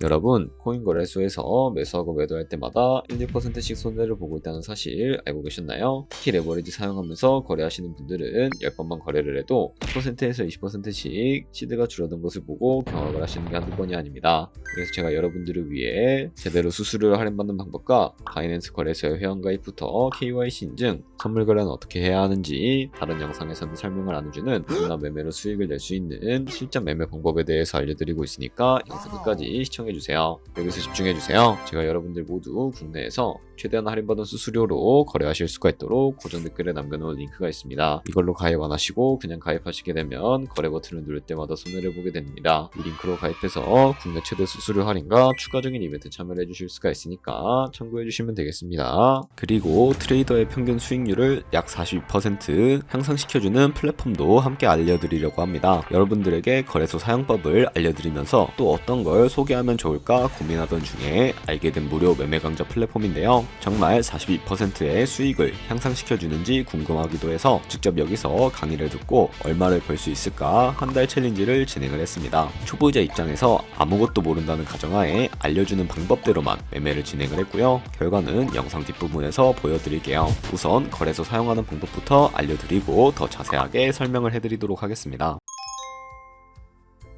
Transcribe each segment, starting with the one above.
여러분, 코인 거래소에서 매수하고 매도할 때마다 1, 2%씩 손해를 보고 있다는 사실 알고 계셨나요? 특히 레버리지 사용하면서 거래하시는 분들은 10번만 거래를 해도 10%에서 20%씩 시드가 줄어든 것을 보고 경악을 하시는 게 한두 번이 아닙니다. 그래서 제가 여러분들을 위해 제대로 수수료를 할인받는 방법과 바이낸스 거래소의 회원가입부터 KYC 인증, 선물 거래는 어떻게 해야 하는지 다른 영상에서는 설명을 안 해주는 누구나 매매로 수익을 낼 수 있는 실전 매매 방법에 대해서 알려드리고 있으니까 영상 끝까지 시청해주세요. 여기서 집중해주세요. 제가 여러분들 모두 국내에서 최대한 할인받은 수수료로 거래하실 수가 있도록 고정 댓글에 남겨놓은 링크가 있습니다. 이걸로 가입 안 하시고 그냥 가입하시게 되면 거래 버튼을 누를 때마다 손해를 보게 됩니다. 이 링크로 가입해서 국내 최대 수수료 할인과 추가적인 이벤트 참여를 해주실 수가 있으니까 참고해주시면 되겠습니다. 그리고 트레이더의 평균 수익률을 약 42% 향상시켜주는 플랫폼도 함께 알려드리려고 합니다. 여러분들에게 거래소 사용법을 알려드리면서 또 어떤 걸 소개하면 좋을까 고민하던 중에 알게 된 무료 매매 강좌 플랫폼인데요. 정말 42%의 수익을 향상시켜주는지 궁금하기도 해서 직접 여기서 강의를 듣고 얼마를 벌 수 있을까 한 달 챌린지를 진행을 했습니다. 초보자 입장에서 아무것도 모른다는 가정하에 알려주는 방법대로만 매매를 진행을 했고요. 결과는 영상 뒷부분에서 보여드릴게요. 우선 거래소 사용하는 방법부터 알려드리고 더 자세하게 설명을 해드리도록 하겠습니다.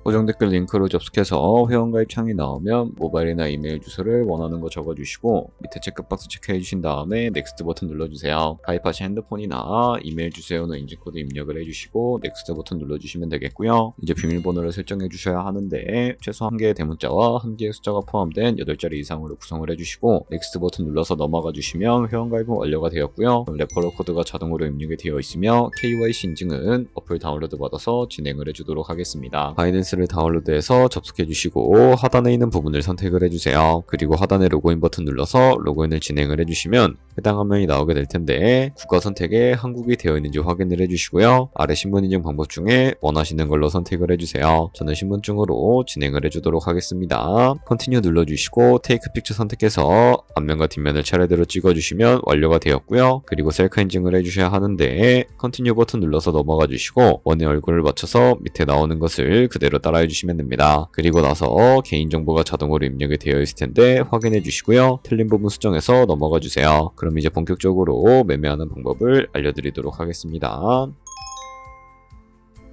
고정 댓글 링크로 접속해서 회원가입 창이 나오면 모바일이나 이메일 주소를 원하는 거 적어주시고 밑에 체크박스 체크해 주신 다음에 넥스트 버튼 눌러주세요. 가입하신 핸드폰이나 이메일 주소에는 인증코드 입력을 해주시고 넥스트 버튼 눌러주시면 되겠고요. 이제 비밀번호를 설정해 주셔야 하는데 최소 1개의 대문자와 1개의 숫자가 포함된 8자리 이상으로 구성을 해주시고 넥스트 버튼 눌러서 넘어가 주시면 회원가입은 완료가 되었고요. 레퍼럴 코드가 자동으로 입력이 되어 있으며 KYC 인증은 어플 다운로드 받아서 진행을 해주도록 하겠습니다. 바이낸스를 다운로드해서 접속해주시고 하단에 있는 부분을 선택을 해주세요. 그리고 하단에 로그인 버튼 눌러서 로그인을 진행을 해주시면 해당 화면이 나오게 될 텐데 국가 선택에 한국이 되어 있는지 확인을 해주시고요. 아래 신분인증 방법 중에 원하시는 걸로 선택을 해주세요. 저는 신분증으로 진행을 해주도록 하겠습니다. 컨티뉴 눌러주시고 테이크 픽처 선택해서 앞면과 뒷면을 차례대로 찍어주시면 완료가 되었고요. 그리고 셀카 인증을 해주셔야 하는데 컨티뉴 버튼 눌러서 넘어가 주시고 원의 얼굴을 맞춰서 밑에 나오는 것을 그대로 따라해 주시면 됩니다. 그리고 나서 개인정보가 자동으로 입력이 되어 있을 텐데 확인해 주시고요. 틀린 부분 수정해서 넘어가 주세요. 그럼 이제 본격적으로 매매하는 방법을 알려드리도록 하겠습니다.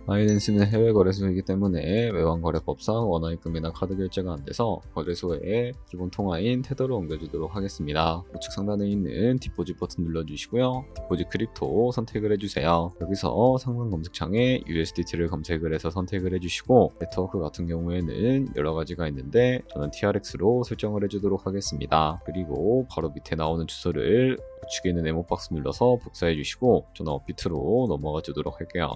바이낸스는 해외 거래소이기 때문에 외환거래법상 원화입금이나 카드 결제가 안 돼서 거래소의 기본 통화인 테더로 옮겨주도록 하겠습니다. 우측 상단에 있는 디포짓 버튼 눌러주시고요. 디포짓 크립토 선택을 해주세요. 여기서 상단 검색창에 USDT를 검색을 해서 선택을 해주시고 네트워크 같은 경우에는 여러 가지가 있는데 저는 TRX로 설정을 해주도록 하겠습니다. 그리고 바로 밑에 나오는 주소를 우측에 있는 네모박스 눌러서 복사해 주시고 저는 업비트로 넘어가 주도록 할게요.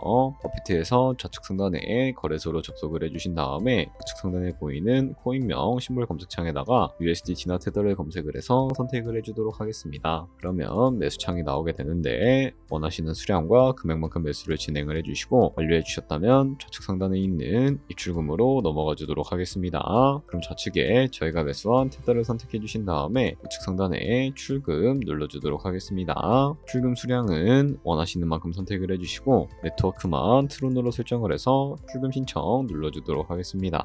업비트에서 좌측 상단에 거래소로 접속을 해주신 다음에 우측 상단에 보이는 코인명 심볼 검색창에다가 USDT나 테더를 검색을 해서 선택을 해주도록 하겠습니다. 그러면 매수창이 나오게 되는데 원하시는 수량과 금액만큼 매수를 진행을 해주시고 완료해 주셨다면 좌측 상단에 있는 입출금으로 넘어가 주도록 하겠습니다. 그럼 좌측에 저희가 매수한 테더를 선택해 주신 다음에 우측 상단에 출금 눌러주도록 하겠습니다. 출금 수량은 원하시는 만큼 선택을 해주시고 네트워크만 트론으로 설정을 해서 출금 신청 눌러주도록 하겠습니다.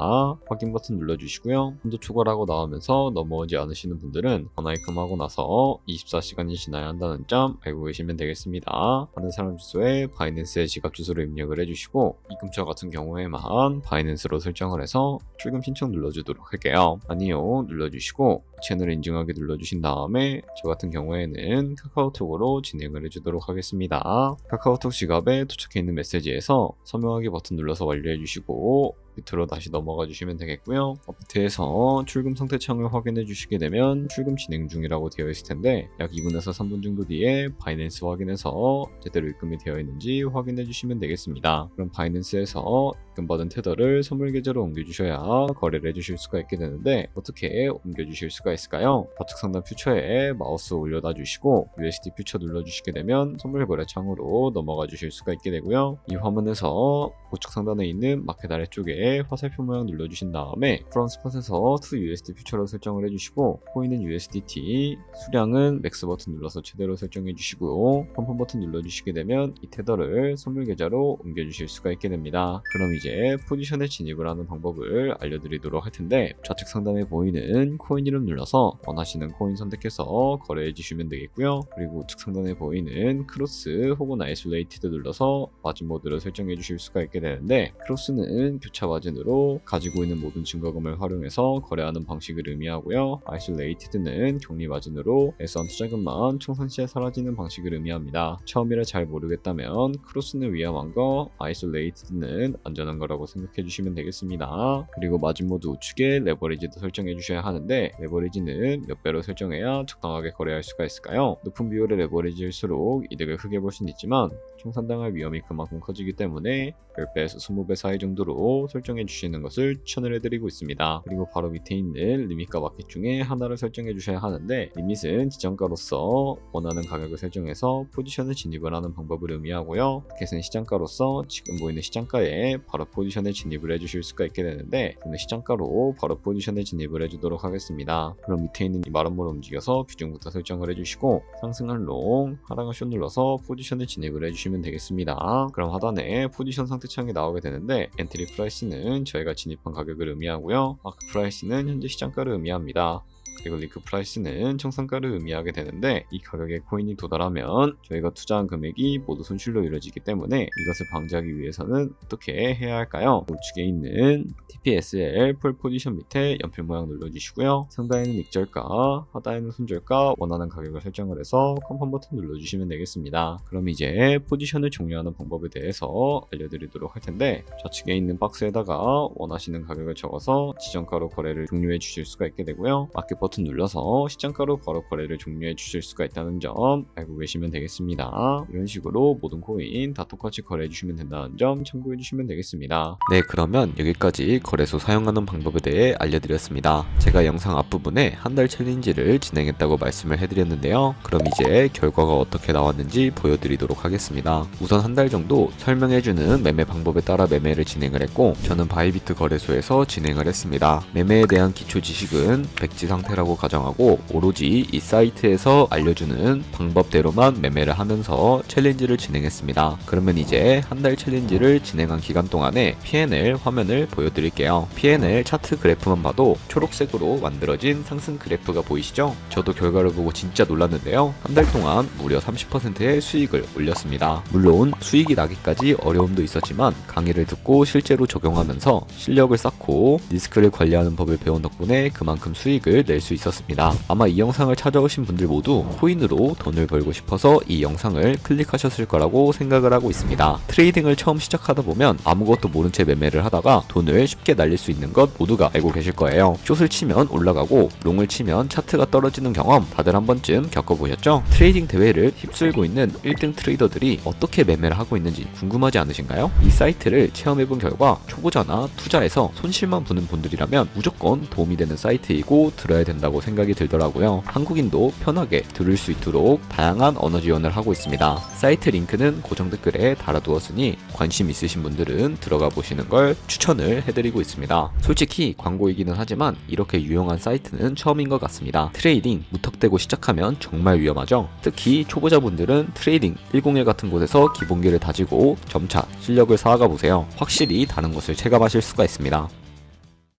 확인 버튼 눌러주시고요. 한도 초과라고 나오면서 넘어오지 않으시는 분들은 전화입금하고 나서 24시간이 지나야 한다는 점 알고 계시면 되겠습니다. 다른 사람 주소에 바이낸스의 지갑 주소를 입력을 해주시고 입금처 같은 경우에만 바이낸스로 설정을 해서 출금 신청 눌러주도록 할게요. 아니요 눌러주시고 채널 인증하기 눌러주신 다음에 저 같은 경우에는 카카오톡으로 진행을 해주도록 하겠습니다. 카카오톡 지갑에 도착해 있는 메시지에서 서명하기 버튼 눌러서 완료해 주시고 밑으로 다시 넘어가 주시면 되겠고요. 업데이트에서 출금 상태 창을 확인해 주시게 되면 출금 진행 중이라고 되어 있을 텐데 약 2분에서 3분 정도 뒤에 바이낸스 확인해서 제대로 입금이 되어 있는지 확인해 주시면 되겠습니다. 그럼 바이낸스에서 입금받은 테더를 선물 계좌로 옮겨 주셔야 거래를 해 주실 수가 있게 되는데 어떻게 옮겨 주실 수가 있을까요? 좌측 상단 퓨처에 마우스 올려다 주시고 USD 퓨처 눌러 주시게 되면 선물 거래 창으로 넘어가 주실 수가 있게 되고요. 이 화면에서 우측 상단에 있는 마켓 아래쪽에 위에 화살표 모양 눌러주신 다음에 프롬 스팟에서 to USD 퓨처로 설정을 해주시고 코인은 USDT, 수량은 맥스 버튼 눌러서 최대로 설정해 주시고요. 펌펌 버튼 눌러주시게 되면 이 테더를 선물 계좌로 옮겨주실 수가 있게 됩니다. 그럼 이제 포지션에 진입을 하는 방법을 알려드리도록 할 텐데, 좌측 상단에 보이는 코인 이름 눌러서 원하시는 코인 선택해서 거래해 주시면 되겠고요. 그리고 우측 상단에 보이는 크로스 혹은 아이솔레이티드 눌러서 마진 모드를 설정해 주실 수가 있게 되는데, 크로스는 교차 마진으로 가지고 있는 모든 증거금을 활용해서 거래하는 방식을 의미하고요. 아이솔레이티드는 격리 마진으로 애써한 투자금만 청산 시에 사라지는 방식을 의미합니다. 처음이라 잘 모르겠다면 크로스는 위험한 거, 아이솔레이티드는 안전한 거라고 생각해 주시면 되겠습니다. 그리고 마진 모드 우측에 레버리지도 설정해 주셔야 하는데, 레버리지는 몇 배로 설정해야 적당하게 거래할 수가 있을까요? 높은 비율의 레버리지일수록 이득을 크게 볼 수는 있지만 총산당할 위험이 그만큼 커지기 때문에 10배에서 20배 사이 정도로 설정해 주시는 것을 추천을 해드리고 있습니다. 그리고 바로 밑에 있는 리밋과 마켓 중에 하나를 설정해 주셔야 하는데, 리밋은 지정가로서 원하는 가격을 설정해서 포지션에 진입을 하는 방법을 의미하고요. 마켓은 시장가로서 지금 보이는 시장가에 바로 포지션에 진입을 해주실 수가 있게 되는데, 저는 시장가로 바로 포지션에 진입을 해주도록 하겠습니다. 그럼 밑에 있는 이 마름모를 움직여서 비중부터 설정을 해주시고, 상승한 롱, 하락한 숏 눌러서 포지션에 진입을 해주시면 되겠습니다. 그럼 하단에 포지션 상태 창이 나오게 되는데, 엔트리 프라이스는 저희가 진입한 가격을 의미하고요. 마크 프라이스는 현재 시장가를 의미합니다. 그리고 리크 프라이스는 청산가를 의미하게 되는데, 이 가격에 코인이 도달하면 저희가 투자한 금액이 모두 손실로 이루어지기 때문에 이것을 방지하기 위해서는 어떻게 해야 할까요? 우측에 있는 TPSL 풀 포지션 밑에 연필 모양 눌러주시고요. 상단에는 익절가, 하단에는 손절가, 원하는 가격을 설정을 해서 컴펌 버튼 눌러주시면 되겠습니다. 그럼 이제 포지션을 종료하는 방법에 대해서 알려드리도록 할 텐데, 좌측에 있는 박스에다가 원하시는 가격을 적어서 지정가로 거래를 종료해 주실 수가 있게 되고요. 마켓 버튼 눌러서 시장가로 바로 거래를 종료해 주실 수가 있다는 점 알고 계시면 되겠습니다. 이런 식으로 모든 코인 다 똑같이 거래해 주시면 된다는 점 참고해 주시면 되겠습니다. 네, 그러면 여기까지 거래소 사용하는 방법에 대해 알려드렸습니다. 제가 영상 앞부분에 한 달 챌린지를 진행했다고 말씀을 해드렸는데요. 그럼 이제 결과가 어떻게 나왔는지 보여드리도록 하겠습니다. 우선 한 달 정도 설명해주는 매매 방법에 따라 매매를 진행을 했고, 저는 바이비트 거래소에서 진행을 했습니다. 매매에 대한 기초 지식은 백지 상태라고 가정하고, 오로지 이 사이트에서 알려주는 방법대로만 매매를 하면서 챌린지를 진행했습니다. 그러면 이제 한 달 챌린지를 진행한 기간 동안에 P&L 화면을 보여드릴게요. P&L 차트 그래프만 봐도 초록색으로 만들어진 상승 그래프가 보이시죠? 저도 결과를 보고 진짜 놀랐는데요. 한 달 동안 무려 30%의 수익을 올렸습니다. 물론 수익이 나기까지 어려움도 있었지만 강의를 듣고 실제로 적용하면서 실력을 쌓고 리스크를 관리하는 법을 배운 덕분에 그만큼 수익을 낼 수 있었습니다. 아마 이 영상을 찾아오신 분들 모두 코인으로 돈을 벌고 싶어서 이 영상을 클릭하셨을 거라고 생각을 하고 있습니다. 트레이딩을 처음 시작하다 보면 아무것도 모른 채 매매를 하다가 돈을 쉽게 날릴 수 있는 것 모두가 알고 계실 거예요. 숏을 치면 올라가고 롱을 치면 차트가 떨어지는 경험 다들 한 번쯤 겪어보셨죠? 트레이딩 대회를 휩쓸고 있는 1등 트레이더들이 어떻게 매매를 하고 있는지 궁금하지 않으신가요? 이 사이트를 체험해본 결과 초보자나 투자에서 손실만 보는 분들이라면 무조건 도움이 되는 사이트이고 들어야 된다고 생각이 들더라고요. 한국인도 편하게 들을 수 있도록 다양한 언어 지원을 하고 있습니다. 사이트 링크는 고정 댓글에 달아두었으니 관심 있으신 분들은 들어가 보시는 걸 추천을 해드리고 있습니다. 솔직히 광고이기는 하지만 이렇게 유용한 사이트는 처음인 것 같습니다. 트레이딩 무턱대고 시작하면 정말 위험하죠. 특히 초보자분들은 트레이딩 101 같은 곳에서 기본기를 다지고 점차 실력을 쌓아가 보세요. 확실히 다른 것을 체감하실 수가 있습니다.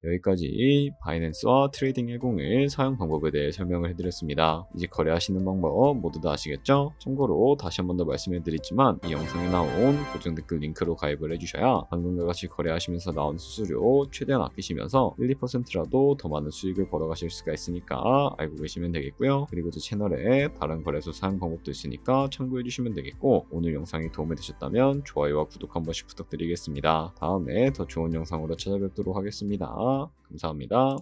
여기까지 바이낸스와 트레이딩 101 사용 방법에 대해 설명을 해드렸습니다. 이제 거래하시는 방법 모두 다 아시겠죠? 참고로 다시 한 번 더 말씀해드리지만 이 영상에 나온 고정 댓글 링크로 가입을 해주셔야 방금과 같이 거래하시면서 나온 수수료 최대한 아끼시면서 1, 2%라도 더 많은 수익을 벌어가실 수가 있으니까 알고 계시면 되겠고요. 그리고 제 채널에 다른 거래소 사용 방법도 있으니까 참고해주시면 되겠고, 오늘 영상이 도움이 되셨다면 좋아요와 구독 한 번씩 부탁드리겠습니다. 다음에 더 좋은 영상으로 찾아뵙도록 하겠습니다. 감사합니다.